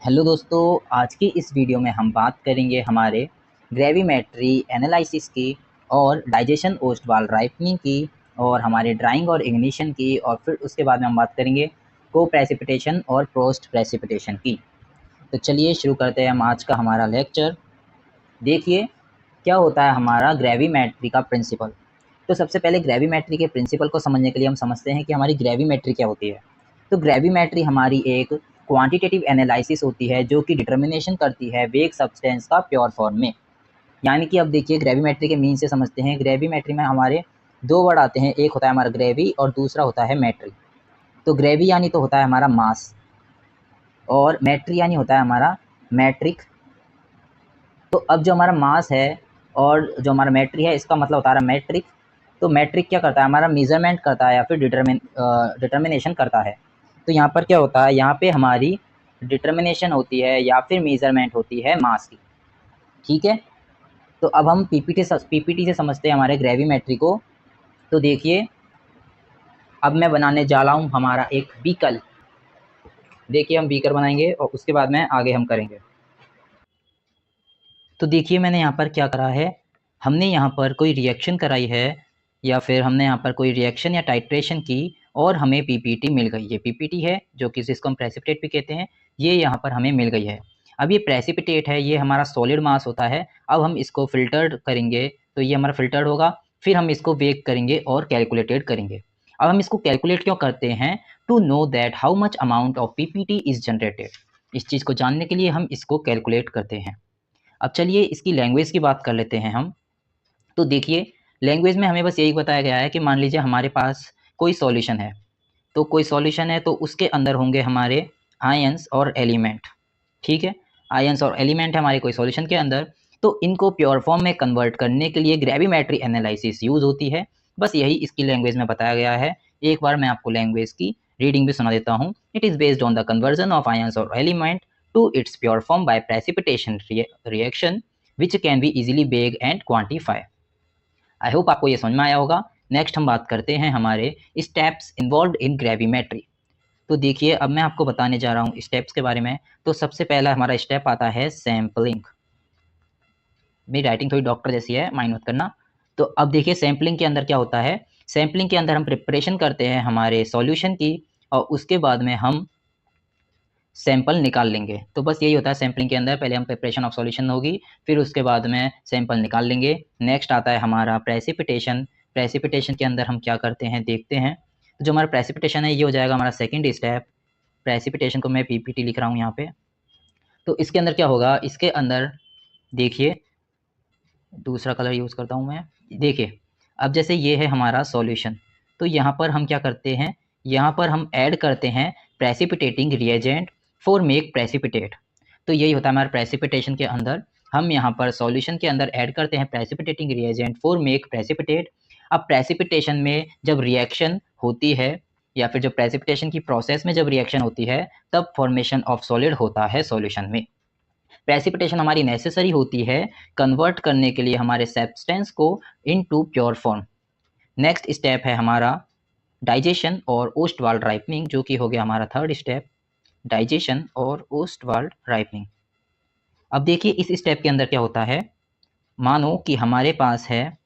Hello दोस्तों, आज की इस वीडियो में हम बात करेंगे हमारे ग्रेविमेट्री एनालिसिस की और डाइजेशन ओस्टवाल राइपनिंग की और हमारे ड्राइंग और इग्निशन की, और फिर उसके बाद में हम बात करेंगे को प्रेसिपिटेशन और पोस्ट प्रेसिपिटेशन की। तो चलिए शुरू करते हैं हम आज का हमारा लेक्चर। देखिए क्या होता है हमारा ग्रेविमेट्री का प्रिंसिपल। तो सबसे पहले ग्रेविमेट्री के प्रिंसिपल को समझने के लिए हम समझते हैं कि हमारी ग्रेविमेट्री क्या होती है। तो ग्रेविमेट्री हमारी एक क्वांटिटेटिव एनालिसिस होती है जो कि डिटर्मिनेशन करती है वेग सब्सटेंस का प्योर फॉर्म में। यानी कि अब देखिए ग्रेविमेट्री के मीन से समझते हैं। ग्रेविमेट्री में हमारे दो वर्ड आते हैं, एक होता है हमारा ग्रेवी और दूसरा होता है मेट्री। तो ग्रेवी यानी तो होता है हमारा मास और मेट्री यानी होता है हमारा मैट्रिक। तो अब जो हमारा मास है और जो हमारा मेट्री है, इसका मतलब होता है मैट्रिक। तो मैट्रिक क्या करता है, हमारा मेजरमेंट करता है या फिर डिटर्मिनेशन करता है। तो यहाँ पर क्या होता है, यहाँ पे हमारी डिटर्मिनेशन होती है या फिर मेजरमेंट होती है मास की। ठीक है, तो अब हम पीपीटी से समझते हैं हमारे ग्रेविमेट्री को। तो देखिए अब मैं बनाने जा रहा हूँ हमारा एक बीकर। देखिए हम बीकर बनाएंगे और उसके बाद में आगे हम करेंगे। तो देखिए मैंने यहाँ पर क्या करा है, हमने यहाँ पर कोई रिएक्शन कराई है या फिर हमने यहाँ पर कोई रिएक्शन या टाइट्रेशन की और हमें पीपीटी मिल गई। ये पीपीटी है जो कि जिसको हम प्रेसिपिटेट भी कहते हैं, ये यहाँ पर हमें मिल गई है। अब ये प्रेसिपिटेट है, ये हमारा सॉलिड मास होता है। अब हम इसको फिल्टर्ड करेंगे तो ये हमारा फिल्टर्ड होगा, फिर हम इसको वेग करेंगे और कैलकुलेटेड करेंगे। अब हम इसको कैलकुलेट क्यों करते हैं, to know that how much amount of PPT is generated. इस चीज़ को जानने के लिए हम इसको कैलकुलेट करते हैं। अब चलिए इसकी लैंग्वेज की बात कर लेते हैं हम। तो देखिए लैंग्वेज में हमें बस यही बताया गया है कि मान लीजिए हमारे पास कोई सॉल्यूशन है। तो कोई सॉल्यूशन है तो उसके अंदर होंगे हमारे आयंस और एलिमेंट। ठीक है, आयंस और एलिमेंट है हमारे कोई सॉल्यूशन के अंदर। तो इनको प्योर फॉर्म में कन्वर्ट करने के लिए ग्रेविमेट्री एनालिसिस यूज होती है। बस यही इसकी लैंग्वेज में बताया गया है। एक बार मैं आपको लैंग्वेज की रीडिंग भी सुना देता हूँ। It is based on the conversion of ions और element to its pure form by precipitation reaction which can be easily बेग एंड क्वान्टिफाई। आई होप आपको ये समझ में आया होगा। नेक्स्ट हम बात करते हैं हमारे स्टेप्स इन्वॉल्व इन ग्रेविमेट्री। तो देखिए अब मैं आपको बताने जा रहा हूँ स्टेप्स के बारे में। तो सबसे पहला हमारा स्टेप आता है सैम्पलिंग। मेरी राइटिंग थोड़ी डॉक्टर जैसी है, माइंड मत करना। तो अब देखिए सैम्पलिंग के अंदर क्या होता है। सैम्पलिंग के अंदर हम प्रिपरेशन करते हैं हमारे सॉल्यूशन की और उसके बाद में हम सैंपल निकाल लेंगे। तो बस यही होता है सैम्पलिंग के अंदर, पहले हम प्रिपरेशन ऑफ सॉल्यूशन होगी, फिर उसके बाद में सैंपल निकाल लेंगे। नेक्स्ट आता है हमारा प्रेसिपिटेशन। प्रेसिपिटेशन के अंदर हम क्या करते हैं देखते हैं। तो जो हमारा प्रेसिपिटेशन है ये हो जाएगा हमारा सेकंड स्टेप। प्रेसिपिटेशन को मैं पीपीटी लिख रहा हूँ यहाँ पे। तो इसके अंदर क्या होगा, इसके अंदर देखिए दूसरा कलर यूज़ करता हूँ मैं। देखिए अब जैसे ये है हमारा सॉल्यूशन, तो यहाँ पर हम क्या करते हैं, यहाँ पर हम ऐड करते हैं precipitating reagent for make precipitate. तो यही होता है हमारा प्रेसिपिटेशन के अंदर। हम यहाँ पर सॉल्यूशन के अंदर ऐड करते हैं precipitating reagent for make precipitate. अब प्रेसिपिटेशन में जब रिएक्शन होती है या फिर जब प्रेसिपिटेशन की प्रोसेस में जब रिएक्शन होती है तब फॉर्मेशन ऑफ सॉलिड होता है सॉल्यूशन में। प्रेसिपिटेशन हमारी नेसेसरी होती है कन्वर्ट करने के लिए हमारे सब्सटेंस को into pure form. Next step है हमारा डाइजेशन और ओस्टवाल्ड राइपनिंग, जो कि हो गया हमारा थर्ड स्टेप, डाइजेशन और ओस्टवाल्ड राइपनिंग। अब देखिए इस स्टेप के अंदर क्या होता है, मानो कि हमारे पास है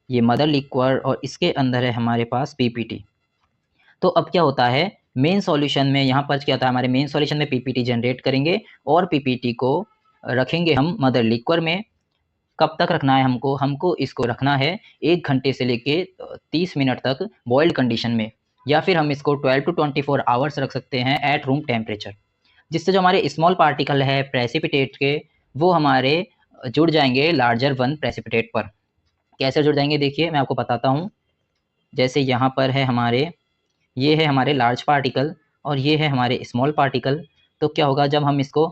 ये मदर लिक्वर और इसके अंदर है हमारे पास पीपीटी। तो अब क्या होता है, मेन सॉल्यूशन में यहाँ पर क्या होता है, हमारे मेन सॉल्यूशन में पीपीटी जनरेट करेंगे और पीपीटी को रखेंगे हम मदर लिक्वर में। कब तक रखना है हमको, हमको इसको रखना है 1 घंटे से लेके 30 मिनट तक बॉइल्ड कंडीशन में, या फिर हम इसको 12 to 24 आवर्स रख सकते हैं एट रूम टेम्परेचर। जिससे जो हमारे स्मॉल पार्टिकल है प्रेसिपिटेट के, वो हमारे जुड़ जाएंगे लार्जर वन प्रेसिपिटेट पर। कैसे जुड़ जाएंगे देखिए मैं आपको बताता हूँ। जैसे यहाँ पर है हमारे, ये है हमारे लार्ज पार्टिकल और ये है हमारे स्मॉल पार्टिकल। तो क्या होगा जब हम इसको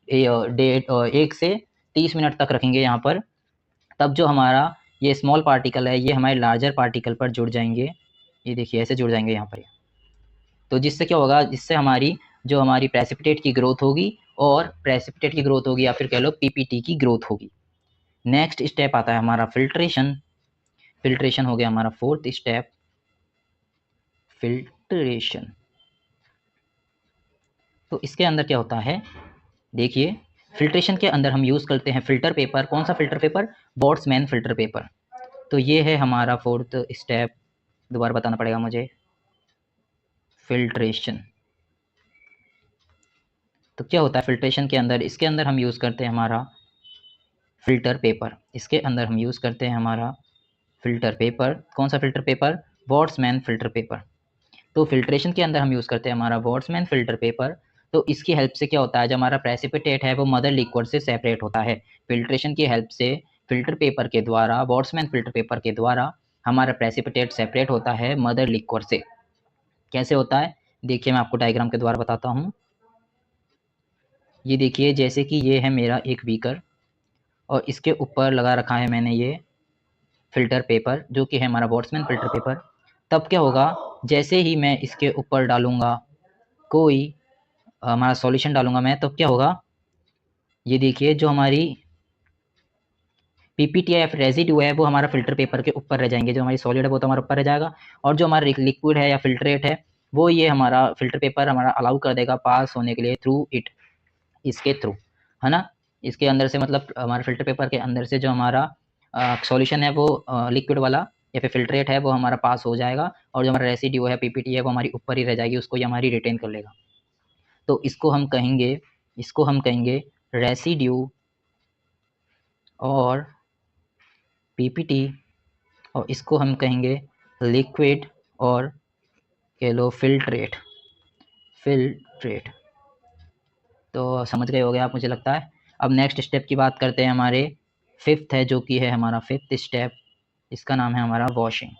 1 से 30 मिनट तक रखेंगे यहाँ पर, तब जो हमारा ये स्मॉल पार्टिकल है ये हमारे लार्जर पार्टिकल पर जुड़ जाएंगे। ये देखिए ऐसे जुड़ जाएंगे यहाँ पर। तो जिससे क्या होगा, जिससे हमारी जो हमारी प्रेसिपिटेट की ग्रोथ होगी, और प्रेसिपिटेट की ग्रोथ होगी या फिर कह लो पीपीटी की ग्रोथ होगी। नेक्स्ट स्टेप आता है हमारा फिल्ट्रेशन। फिल्ट्रेशन हो गया हमारा फोर्थ स्टेप, फिल्ट्रेशन। तो इसके अंदर क्या होता है, देखिए फिल्ट्रेशन के अंदर हम यूज़ करते हैं फ़िल्टर पेपर। कौन सा filter paper? Boltzmann filter paper. तो ये है हमारा फोर्थ स्टेप, दोबारा बताना पड़ेगा मुझे, फिल्ट्रेशन। तो क्या होता है फिल्ट्रेशन के अंदर? इसके अंदर हम यूज़ करते हैं हमारा फ़िल्टर पेपर। इसके अंदर हम यूज़ करते हैं हमारा फ़िल्टर पेपर। कौन सा filter paper? Boltzmann filter paper. तो फिल्ट्रेशन के अंदर हम यूज़ करते हैं हमारा बोल्ट्ज़मैन फ़िल्टर पेपर। तो इसकी हेल्प से क्या होता है, जो हमारा प्रेसिपिटेट है वो मदर लिक्विड से सेपरेट होता है। फिल्ट्रेशन की हेल्प से फ़िल्टर पेपर के द्वारा, बोल्ट्ज़मैन फ़िल्टर पेपर के द्वारा हमारा प्रेसिपिटेट सेपरेट होता है मदर लिक्विड से। कैसे होता है? देखिए मैं आपको डायग्राम के द्वारा बताता हूँ। ये देखिए जैसे कि ये है मेरा एक बीकर और इसके ऊपर लगा रखा है मैंने ये फ़िल्टर पेपर, जो कि है हमारा बोल्ट्ज़मैन फ़िल्टर पेपर। तब क्या होगा, जैसे ही मैं इसके ऊपर डालूँगा कोई हमारा सॉल्यूशन डालूँगा मैं, तब क्या होगा, ये देखिए जो हमारी पीपीटी या फिर रेज़िड्यू है वो हमारा फ़िल्टर पेपर के ऊपर रह जाएँगे। जो हमारी सॉलिड है वो तो हमारे ऊपर रह जाएगा और जो हमारा लिक्विड है या फ़िल्ट्रेट है वो ये हमारा फ़िल्टर पेपर हमारा अलाउ कर देगा पास होने के लिए थ्रू इट, इसके थ्रू, है ना? इसके अंदर से मतलब हमारे फ़िल्टर पेपर के अंदर से जो हमारा सॉल्यूशन है वो लिक्विड वाला या फिर फ़िल्ट्रेट है वो हमारा पास हो जाएगा और जो हमारा रेज़िड्यू है पीपीटी है वो हमारी ऊपर ही रह जाएगी, उसको ये हमारी रिटेन कर लेगा। तो इसको हम कहेंगे रेज़िड्यू और पीपीटी और इसको हम कहेंगे लिक्विड और कह लो फ़िल्ट्रेट। तो समझ गए होंगे आप मुझे लगता है। अब नेक्स्ट स्टेप की बात करते हैं, हमारे फिफ्थ है जो कि है हमारा फिफ्थ स्टेप, इसका नाम है हमारा वॉशिंग।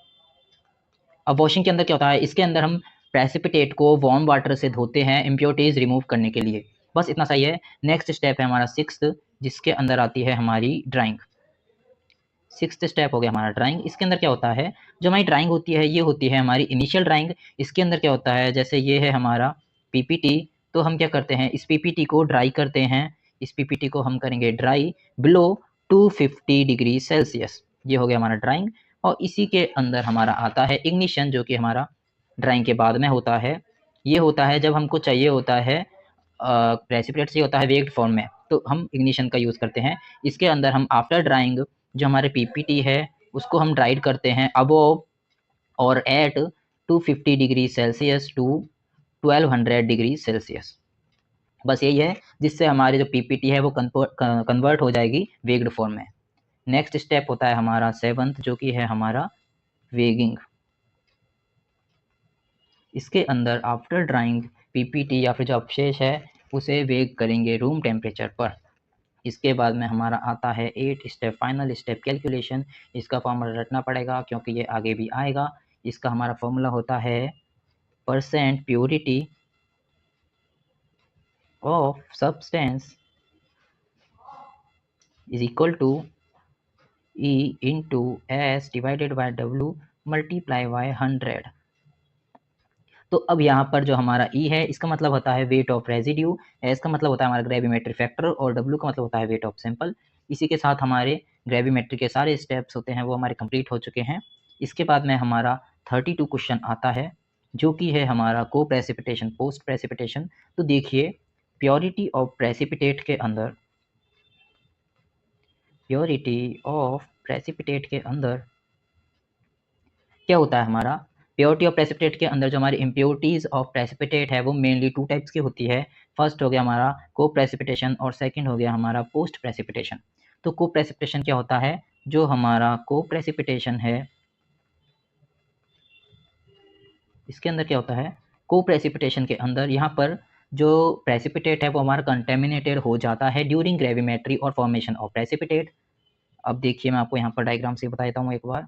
अब वॉशिंग के अंदर क्या होता है, इसके अंदर हम प्रेसिपिटेट को वार्म वाटर से धोते हैं इम्प्योरिटीज़ रिमूव करने के लिए, बस इतना सही है। नेक्स्ट स्टेप है हमारा सिक्स्थ, जिसके अंदर आती है हमारी ड्राइंग। सिक्स्थ स्टेप हो गया हमारा ड्राइंग। इसके अंदर क्या होता है, जो हमारी ड्राइंग होती है ये होती है हमारी इनिशियल ड्राइंग। इसके अंदर क्या होता है, जैसे ये है हमारा पीपीटी, तो हम क्या करते हैं इस पीपीटी को ड्राई करते हैं। इस पीपीटी को हम करेंगे ड्राई बिलो 250 डिग्री सेल्सियस, ये हो गया हमारा ड्राइंग। और इसी के अंदर हमारा आता है इग्निशन, जो कि हमारा ड्राइंग के बाद में होता है। ये होता है जब हमको चाहिए होता है प्रेसिपिटेट से होता है वेक्ड फॉर्म में, तो हम इग्निशन का यूज़ करते हैं। इसके अंदर हम आफ्टर ड्राइंग जो हमारे पीपीटी है उसको हम ड्राइड करते हैं अबोव और at 250 degree Celsius to 1200 degree Celsius. बस यही है जिससे हमारी जो पीपीटी है वो कन्वर्ट हो जाएगी वेग्ड फॉर्म में। नेक्स्ट स्टेप होता है हमारा सेवंथ, जो कि है हमारा वेगिंग। इसके अंदर आफ्टर ड्राइंग पीपीटी या फिर जो अवशेष है उसे वेग करेंगे रूम टेम्परेचर पर। इसके बाद में हमारा आता है 8 स्टेप, फाइनल स्टेप कैलकुलेशन। इसका फॉर्मूला रटना पड़ेगा क्योंकि ये आगे भी आएगा। इसका हमारा फॉर्मूला होता है percent purity of substance is equal to E into S divided by W multiply by 100। तो अब यहाँ पर जो हमारा E है इसका मतलब होता है वेट ऑफ रेजिड्यू, S का मतलब होता है हमारा ग्रेविमेट्री फैक्टर और W का मतलब होता है वेट ऑफ सैंपल। इसी के साथ हमारे ग्रेविमेट्री के सारे स्टेप्स होते हैं वो हमारे कंप्लीट हो चुके हैं। इसके बाद में हमारा 32 क्वेश्चन आता है, जो कि है हमारा को प्रेसिपिटेशन पोस्ट प्रेसिपिटेशन। तो देखिए प्योरिटी ऑफ प्रेसिपिटेट के अंदर, प्योरिटी ऑफ प्रेसिपिटेट के अंदर क्या होता है हमारा, प्योरिटी ऑफ प्रेसिपिटेट के अंदर जो हमारी इम्प्योरिटीज़ ऑफ प्रेसिपिटेट है वो मेनली 2 टाइप्स की होती है। फर्स्ट हो गया हमारा को प्रेसिपिटेशन और सेकंड हो गया हमारा पोस्ट प्रेसिपिटेशन। तो को प्रेसिपिटेशन क्या होता है, जो हमारा को प्रेसिपिटेशन है इसके अंदर क्या होता है, को प्रेसिपिटेशन के अंदर यहाँ पर जो प्रेसिपिटेट है वो हमारा कंटेमिनेटेड हो जाता है ड्यूरिंग ग्रेविमेट्री और फॉर्मेशन ऑफ प्रेसिपिटेट। अब देखिए मैं आपको यहाँ पर डायग्राम से बता देता हूँ एक बार।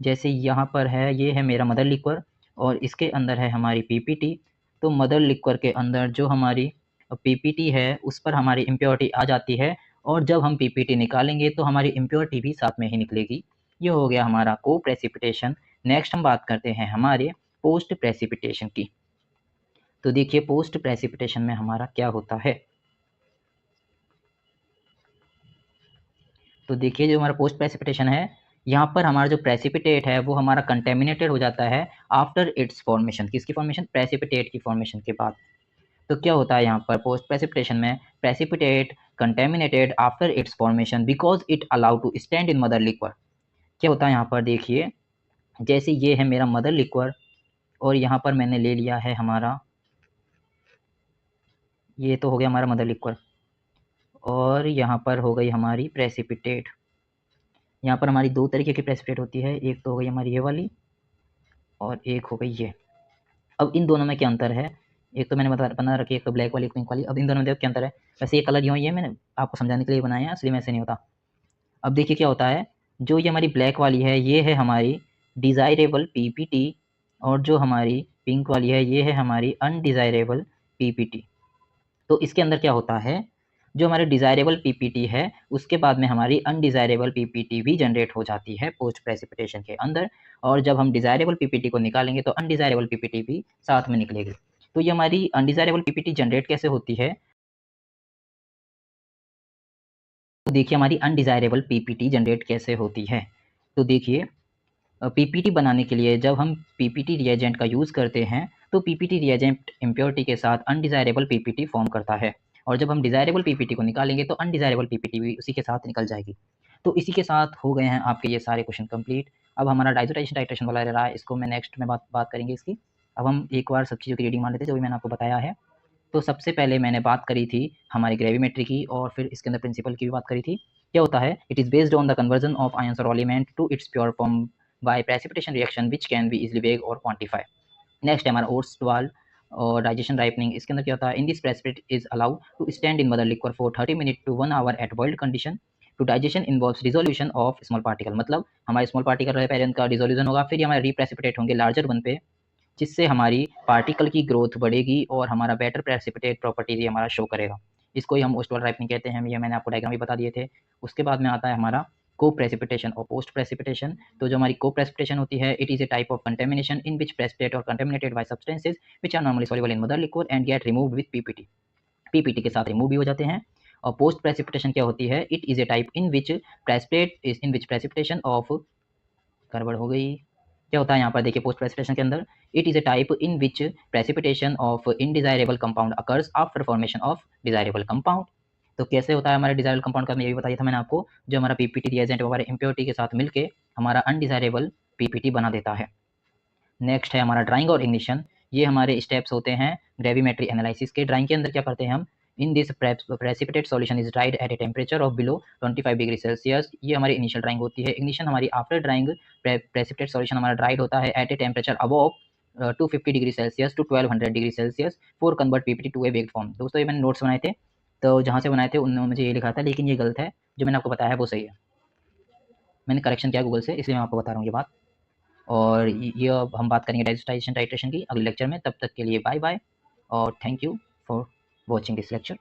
जैसे यहाँ पर है, ये है मेरा मदर लिक्वर और इसके अंदर है हमारी पीपीटी। तो मदर लिक्वर के अंदर जो हमारी पीपीटी है उस पर हमारी इम्प्योरिटी आ जाती है और जब हम पीपीटी निकालेंगे तो हमारी इम्प्योरिटी भी साथ में ही निकलेगी। ये हो गया हमारा को प्रेसिपिटेशन। नेक्स्ट हम बात करते हैं हमारे पोस्ट प्रेसिपिटेशन की। तो देखिए पोस्ट प्रेसिपिटेशन में हमारा क्या होता है। तो देखिए जो हमारा पोस्ट प्रेसिपिटेशन है, यहाँ पर हमारा जो प्रेसिपिटेट है वो हमारा कंटेमिनेटेड हो जाता है आफ्टर इट्स फॉर्मेशन। किसकी फॉर्मेशन? प्रेसिपिटेट की फॉर्मेशन के बाद। तो क्या होता है यहाँ पर पोस्ट प्रेसिपिटेशन में, precipitate contaminated after its formation because it allow to stand in mother liquor. क्या होता है यहाँ पर देखिए, जैसे ये है मेरा मदर लिक्वर और यहाँ पर मैंने ले लिया है हमारा, ये तो हो गया हमारा मदर लिक्वर, और यहाँ पर हो गई हमारी प्रेसिपिटेट। यहाँ पर हमारी दो तरीके की प्रेसिपिटेट होती है, एक तो हो गई हमारी ये वाली और एक हो गई ये। अब इन दोनों में क्या अंतर है, एक तो मैंने बना रखी है, एक तो ब्लैक वाली, एक पिंक वाली। अब इन दोनों में देखो क्या अंतर है। वैसे ये कलर यूँ ही है, मैंने आपको समझाने के लिए बनाया है, इसलिए में ऐसे नहीं होता। अब देखिए क्या होता है, जो ये हमारी ब्लैक वाली है ये है हमारी डिज़ायरेबल पीपीटी, और जो हमारी पिंक वाली है ये है हमारी अनडिज़ायरेबल पीपीटी। तो इसके अंदर क्या होता है, जो हमारे डिज़ायरेबल पीपीटी है उसके बाद में हमारी अनडिज़ायरेबल पीपीटी भी जनरेट हो जाती है पोस्ट प्रेसिपिटेशन के अंदर, और जब हम डिज़ायरेबल पीपीटी को निकालेंगे तो अनडिज़ायरेबल पीपीटी भी साथ में निकलेगी। तो ये हमारी अनडिज़ायरेबल पीपीटी जनरेट कैसे होती है, तो देखिए हमारी अनडिज़ायरेबल पीपीटी जनरेट कैसे होती है। तो देखिए पीपीटी बनाने के लिए जब हम पीपीटी रिएजेंट का यूज़ करते हैं तो पीपीटी रिएजेंट इम्प्योरिटी के साथ अनडिज़ायरेबल पीपीटी फॉर्म करता है, और जब हम डिज़ायरेबल पीपीटी को निकालेंगे तो अनडिज़ायरेबल पीपीटी भी उसी के साथ निकल जाएगी। तो इसी के साथ हो गए हैं आपके ये सारे क्वेश्चन कंप्लीट। अब हमारा डाइजोटाइजेशन टाइट्रेशन वाला रहा है, इसको मैं नेक्स्ट में बात करेंगे इसकी। अब हम एक बार सब चीज़ों की रीडिंग मान लेते हैं जो भी मैंने आपको बताया है। तो सबसे पहले मैंने बात करी थी हमारी ग्रेविमेट्री की, और फिर इसके अंदर प्रिंसिपल की भी बात करी थी। क्या होता है, it is based on the conversion of ions और element to its pure form by precipitation reaction which can be easily weighed और क्वांटिफाई। नेक्स्ट है हमारा ओर्स्टवाल और डाइजेशन राइपनिंग। इसके अंदर क्या होता है, in this precipitate is allowed to stand in mother liquor for 30 minute to 1 hour at boiled condition. To digestion involves dissolution of small particle, मतलब हमारे स्मॉल पार्टिकल है पहले उनका डिसोल्यूशन होगा, फिर हमारे रिप्रेसिपिटेट होंगे लार्जर वन पे, जिससे हमारी पार्टिकल की ग्रोथ बढ़ेगी और हमारा बेटर प्रेसिपिटेट प्रॉपर्टीज ही हमारा शो करेगा। इसको ही हम ओस्टवाल राइपनिंग कहते हैं, ये मैंने आपको डायग्राम भी बता दिए थे। उसके बाद में आता है हमारा को प्रेसिपिटेशन और पोस्ट प्रेसिपिटेशन। तो जो हमारी को प्रेसिपिटेशन होती है, it is a type of contamination in which precipitate और contaminated by substances which are normally soluble in mother liquid and get removed with PPT. PPT के साथ रिमूव भी हो जाते हैं। और पोस्ट प्रेसिपिटेशन क्या होती है, it is a type in which precipitation of, गड़बड़ हो गई, क्या होता है यहाँ पर देखिए पोस्ट प्रेसिपिटेशन के अंदर, it is a type in which precipitation of undesirable compound occurs after formation of desirable compound. तो कैसे होता है हमारे डिजायरेबल कंपाउंड का, मैं ये भी बताया था मैंने आपको, जो हमारा पीपीटी रिएजेंट हमारे इम्प्योरिटी के साथ मिलके हमारा अनडिजायरेबल पीपीटी बना देता है। नेक्स्ट है हमारा ड्राइंग और इग्निशन। ये हमारे स्टेप्स होते हैं ग्रेविमेट्री एनालिसिस के। ड्राइंग के अंदर क्या करते हैं हम, in this precipitate solution is dried at a temperature of below 25 degree Celsius. ये हमारी इनिशियल ड्राइंग होती है। इग्निशन हमारी आफ्टर ड्राइंग, प्रेसिपिटेट सॉल्यूशन हमारा ड्राइड होता है at a temperature above 250 degree Celsius to 1200 degree Celsius for convert PPT to a baked form. दोस्तों ये मैंने नोट्स बनाए थे, तो जहाँ से बनाए थे उन्होंने मुझे ये लिखा था, लेकिन ये गलत है, जो मैंने आपको बताया है वो सही है। मैंने करेक्शन किया गूगल से, इसलिए मैं आपको बता रहा हूँ ये बात। और ये अब हम बात करेंगे डाइजेशन टाइट्रेशन की अगले लेक्चर में। तब तक के लिए बाय बाय और thank you for watching this lecture.